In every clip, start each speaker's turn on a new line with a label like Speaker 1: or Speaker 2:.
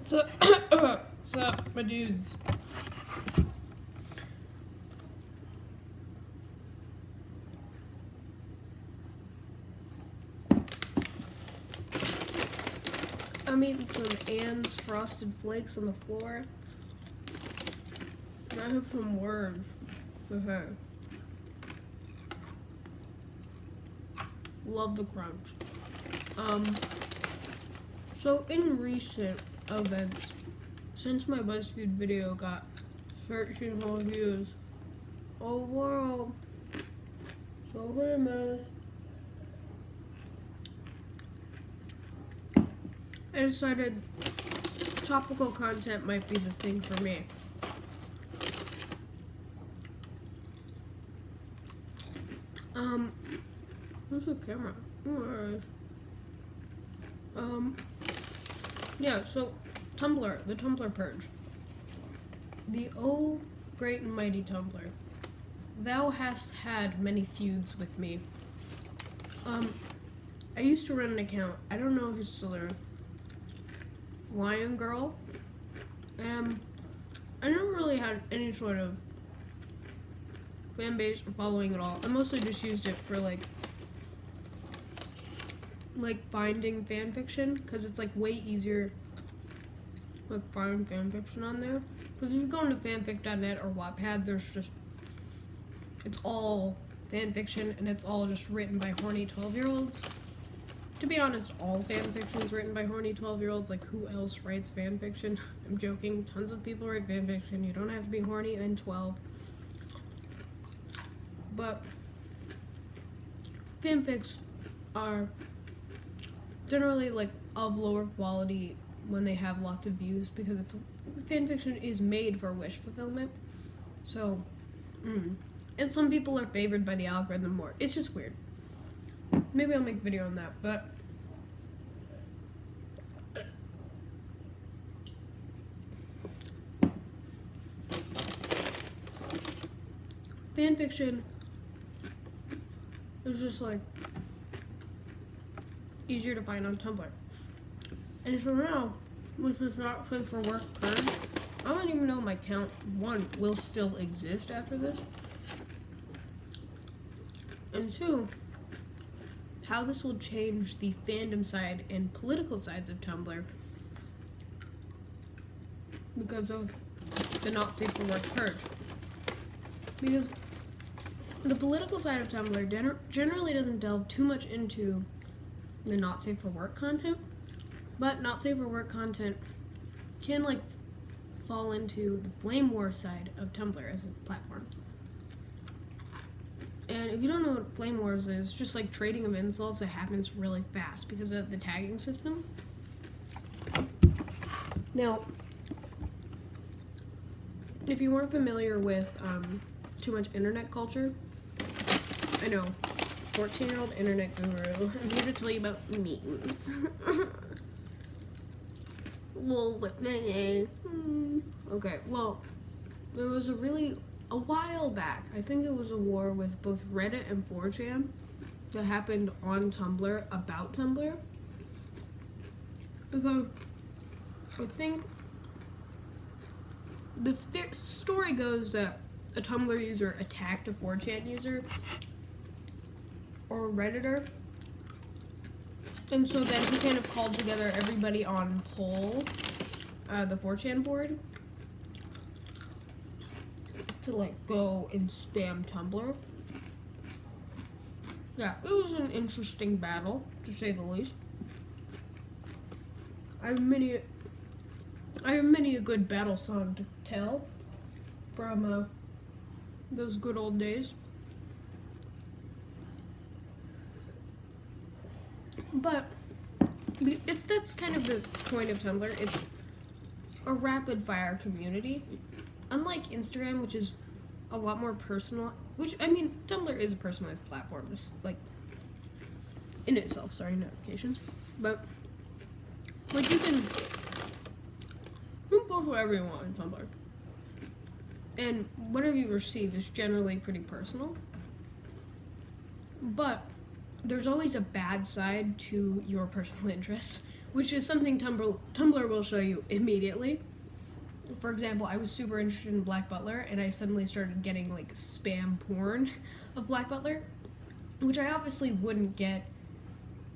Speaker 1: So, what's up, my dudes? I'm eating some Ann's Frosted Flakes on the floor. I have some words for her. Love the crunch. So in recent events, since my BuzzFeed video got 13 whole views, oh wow, so famous. I decided topical content might be the thing for me. Where's the camera? Yeah, so Tumblr, the Tumblr purge. The oh great and mighty Tumblr, thou hast had many feuds with me. I used to run an account, I don't know if it's still there, Lion Girl. I never really had any sort of fan base or following at all. I mostly just used it for like finding fan fiction, because it's like way easier like finding fan fiction on there. Because if you go into fanfic.net or Wattpad, there's just, it's all fan fiction and it's all just written by horny 12-year-olds. To be honest, all fan fiction is written by horny 12-year-olds. Like, who else writes fan fiction? I'm joking. Tons of people write fan fiction. You don't have to be horny and 12. But fanfics are generally like of lower quality when they have lots of views, because fanfiction is made for wish fulfillment. So, and some people are favored by the algorithm more. It's just weird. Maybe I'll make a video on that, but fanfiction is just like easier to find on Tumblr. And so now, with this not safe for work purge, I don't even know my account, one, will still exist after this, and two, how this will change the fandom side and political sides of Tumblr because of the not safe for work purge. Because the political side of Tumblr generally doesn't delve too much into the not safe for work content, but not safe for work content can like fall into the flame war side of Tumblr as a platform. And if you don't know what flame wars is, just like trading of insults that happens really fast because of the tagging system. Now, if you weren't familiar with too much internet culture, I know, 14-year-old internet guru, I'm here to tell you about memes. Lol, okay, well, there was a while back, I think it was a war with both Reddit and 4chan that happened on Tumblr about Tumblr. Because I think the story goes that a Tumblr user attacked a 4chan user or a Redditor. And so then he kind of called together everybody on Poll, the 4chan board, to like go and spam Tumblr. Yeah, it was an interesting battle, to say the least. I have many a good battle song to tell from those good old days. But that's kind of the point of Tumblr. It's a rapid fire community. Unlike Instagram, which is a lot more personal, which, I mean, Tumblr is a personalized platform, just, like, in itself, sorry, notifications, but, like, you can post whatever you want on Tumblr, and whatever you receive is generally pretty personal, but there's always a bad side to your personal interests, which is something Tumblr will show you immediately. For example, I was super interested in Black Butler, and I suddenly started getting like spam porn of Black Butler, which I obviously wouldn't get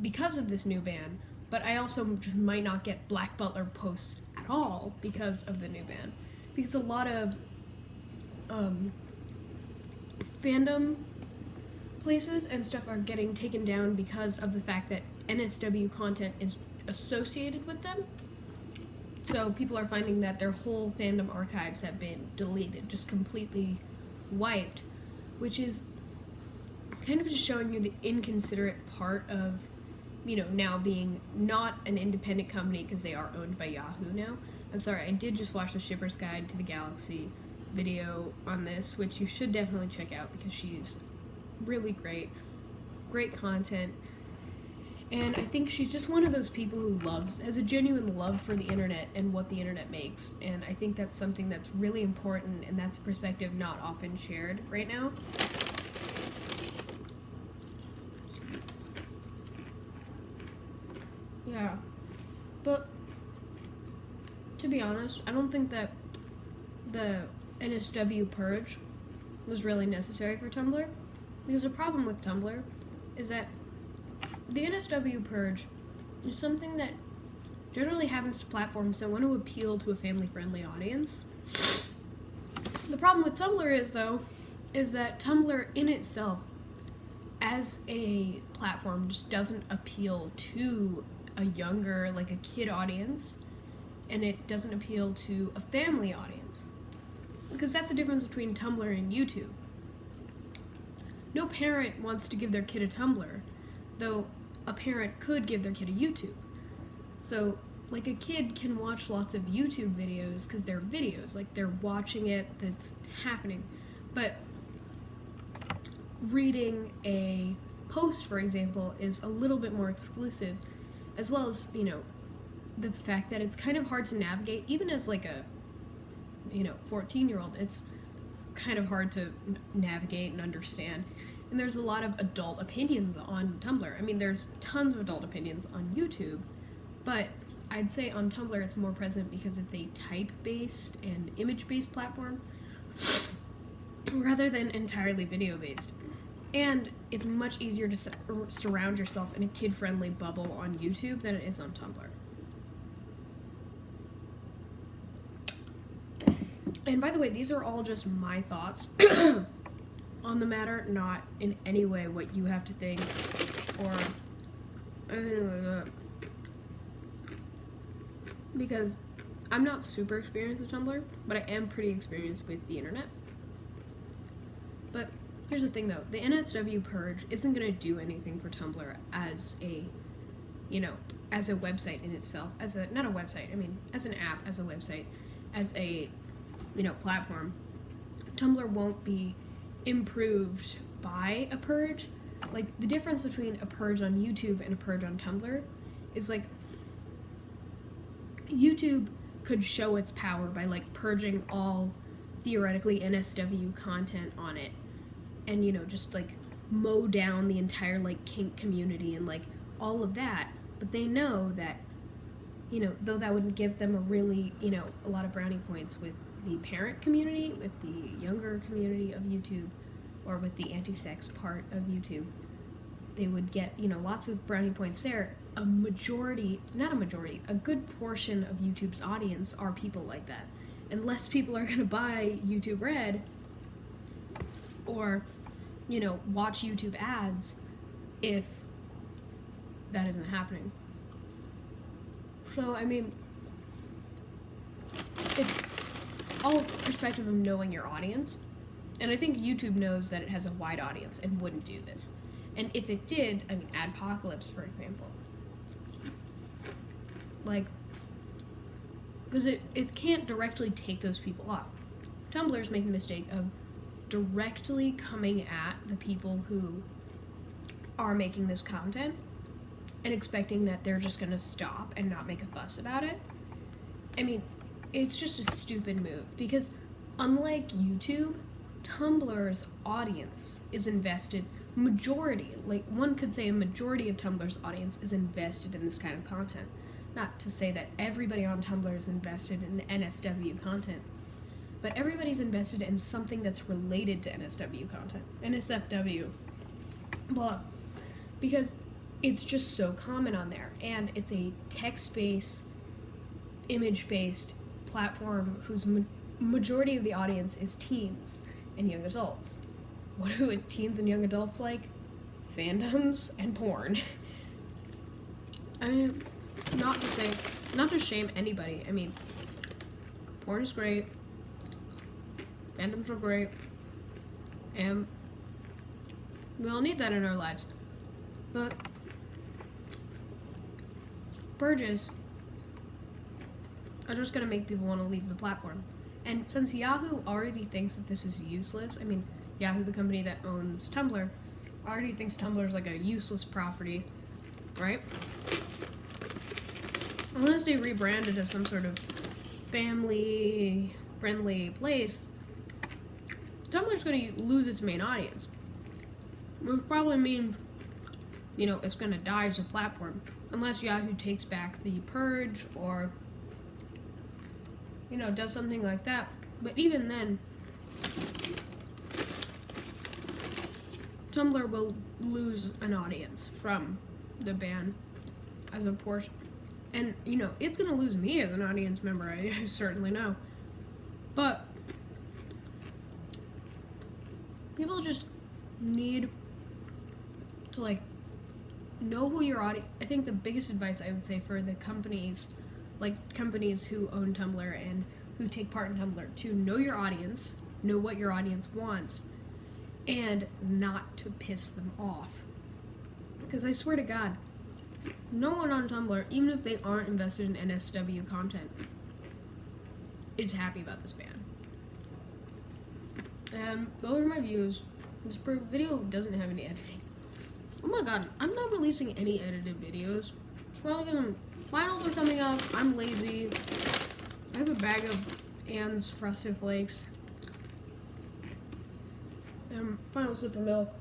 Speaker 1: because of this new ban, but I also just might not get Black Butler posts at all because of the new ban. Because a lot of fandom places and stuff are getting taken down because of the fact that NSW content is associated with them. So people are finding that their whole fandom archives have been deleted, just completely wiped, which is kind of just showing you the inconsiderate part of, you know, now being not an independent company because they are owned by Yahoo now. I'm sorry, I did just watch the Shipper's Guide to the Galaxy video on this, which you should definitely check out because she's really great content. And I think she's just one of those people who has a genuine love for the internet and what the internet makes. And I think that's something that's really important, and that's a perspective not often shared right now. Yeah. But, to be honest, I don't think that the NSW purge was really necessary for Tumblr. Because the problem with Tumblr is that the NSW purge is something that generally happens to platforms that want to appeal to a family-friendly audience. The problem with Tumblr is that Tumblr in itself, as a platform, just doesn't appeal to a younger, like a kid audience, and it doesn't appeal to a family audience. Because that's the difference between Tumblr and YouTube. No parent wants to give their kid a Tumblr, though a parent could give their kid a YouTube. So, like, a kid can watch lots of YouTube videos because they're videos, like, they're watching it, that's happening. But reading a post, for example, is a little bit more exclusive, as well as, you know, the fact that it's kind of hard to navigate, even as, like, a, you know, 14-year-old, it's kind of hard to navigate and understand. And there's a lot of adult opinions on Tumblr. I mean, there's tons of adult opinions on YouTube, but I'd say on Tumblr it's more present because it's a type-based and image-based platform rather than entirely video-based. And it's much easier to surround yourself in a kid-friendly bubble on YouTube than it is on Tumblr. And by the way, these are all just my thoughts on the matter, not in any way what you have to think or anything like that. Because I'm not super experienced with Tumblr, but I am pretty experienced with the internet. But here's the thing though, the NSW purge isn't going to do anything for Tumblr as a, you know, as a website in itself, as a, not a website, I mean, as an app, as a website, as a, you know, platform. Tumblr won't be improved by a purge. Like, the difference between a purge on YouTube and a purge on Tumblr is, like, YouTube could show its power by, like, purging all theoretically NSW content on it and, you know, just, like, mow down the entire, like, kink community and, like, all of that. But they know that, you know, though that wouldn't give them a really, you know, a lot of brownie points with the parent community, with the younger community of YouTube, or with the anti-sex part of YouTube, they would get, you know, lots of brownie points there. A good portion of YouTube's audience are people like that. And less people are going to buy YouTube Red or, you know, watch YouTube ads if that isn't happening. So, I mean, it's all perspective of knowing your audience. And I think YouTube knows that it has a wide audience and wouldn't do this. And if it did, I mean, Adpocalypse, for example. Like, because it can't directly take those people off. Tumblr's making the mistake of directly coming at the people who are making this content and expecting that they're just going to stop and not make a fuss about it. I mean, it's just a stupid move, because unlike YouTube, Tumblr's audience is invested, one could say a majority of Tumblr's audience is invested in this kind of content. not to say that everybody on Tumblr is invested in NSW content, but everybody's invested in something that's related to NSW content. NSFW. Blah. Because it's just so common on there, and it's a text-based, image-based platform whose majority of the audience is teens and young adults. What do teens and young adults like? Fandoms and porn. I mean, not to shame anybody. I mean, porn is great. Fandoms are great. And we all need that in our lives. But purges are just going to make people want to leave the platform. And since Yahoo already thinks that this is useless, I mean, Yahoo, the company that owns Tumblr, already thinks Tumblr is like a useless property, right? Unless they rebrand it as some sort of family-friendly place, Tumblr's going to lose its main audience. Which probably means, it's going to die as a platform. Unless Yahoo takes back the purge or, does something like that. But even then, Tumblr will lose an audience from the ban as a portion. And, it's going to lose me as an audience member, I certainly know. But people just need to, know who your audience... I think the biggest advice I would say for the companies who own Tumblr and who take part in Tumblr, to know your audience, know what your audience wants, and not to piss them off. Because I swear to God, no one on Tumblr, even if they aren't invested in NSW content, is happy about this ban. And those are my views. This video doesn't have any editing. Oh my God, I'm not releasing any edited videos. It's probably gonna... Finals are coming up. I'm lazy. I have a bag of Anne's Frosted Flakes. And final sip of milk.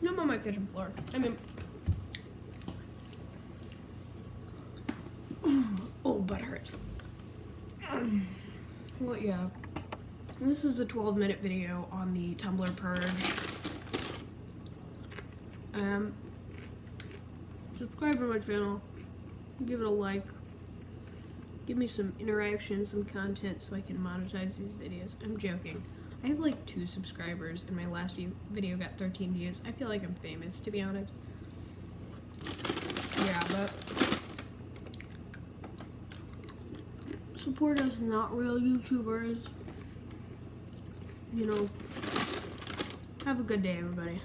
Speaker 1: I'm on my kitchen floor. I mean... Oh, butt hurts. Well, yeah. This is a 12-minute video on the Tumblr purge. Subscribe to my channel. Give it a like. Give me some interaction, some content so I can monetize these videos. I'm joking. I have 2 subscribers and my last video got 13 views. I feel like I'm famous, to be honest. Yeah, but support us, not real YouTubers. Have a good day, everybody.